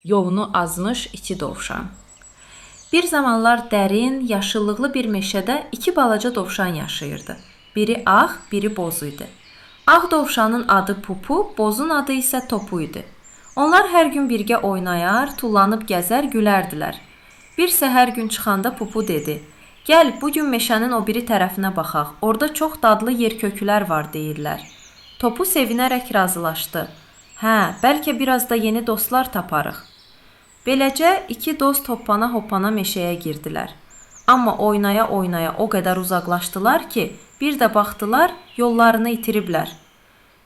Yolunu azmış iki dovşan. Bir zamanlar dərin, yaşıllıqlı bir meşədə iki balaca dovşan yaşayırdı. Biri ağ, biri boz idi. Ağ dovşanın adı Pupu, bozun adı isə Topu idi. Onlar hər gün birgə oynayar, tullanıb gəzər, gülərdilər. Bir səhər gün çıxanda Pupu dedi: "Gəl, bugün meşənin o biri tərəfinə baxaq. Orada çox dadlı yerkökülər var" deyirlər. Topu sevinərək razılaşdı. "Hə, bəlkə biraz da yeni dostlar taparıq." Beləcə iki dost hoppana-hoppana meşəyə girdilər. Amma oynaya-oynaya o qədər uzaqlaşdılar ki, bir də baxdılar, yollarını itiriblər.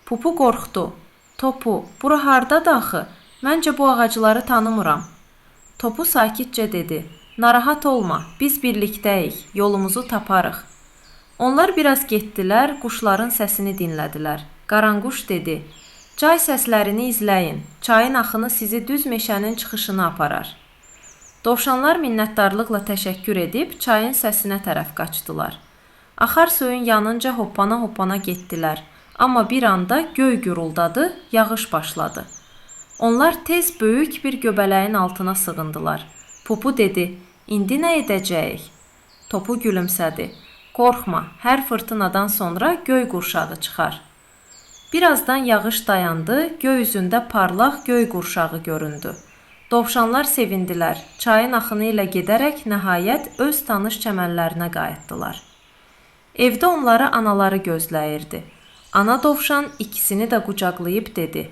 Pupu qorxdu. "Topu, bura hardadır axı? Məncə bu ağacları tanımıram." Topu sakitcə dedi: "Narahat olma, biz birlikdəyik, yolumuzu taparıq." Onlar biraz getdilər, quşların səsini dinlədilər. Qaranquş dedi: "Çay səslərini izləyin. Çayın axını sizi düz meşənin çıxışına aparar." Dovşanlar minnətdarlıqla təşəkkür edib çayın səsinə tərəf qaçdılar. Axar suyun yanınca hoppana-hoppana getdilər. Amma bir anda göy guruldadı, yağış başladı. Onlar tez böyük bir göbələyin altına sığındılar. Pupu dedi: "İndi nə edəcəyik?" Topu gülümsədi. "Qorxma, hər fırtınadan sonra göy qurşağı çıxar." Birazdan yağış dayandı, göy üzündə parlaq göy qurşağı göründü. Dovşanlar sevindilər, çayın axını ilə gedərək nəhayət öz tanış çəmənlərinə qayıtdılar. Evdə onları anaları gözləyirdi. Ana dovşan ikisini də qucaqlayıb dedi: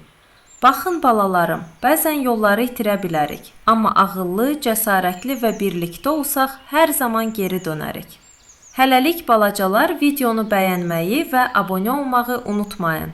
"Baxın balalarım, bəzən yolları itirə bilərik, amma ağıllı, cəsarətli və birlikdə olsaq hər zaman geri dönərik." Hələlik balacalar, videonu bəyənməyi və abunə olmağı unutmayın.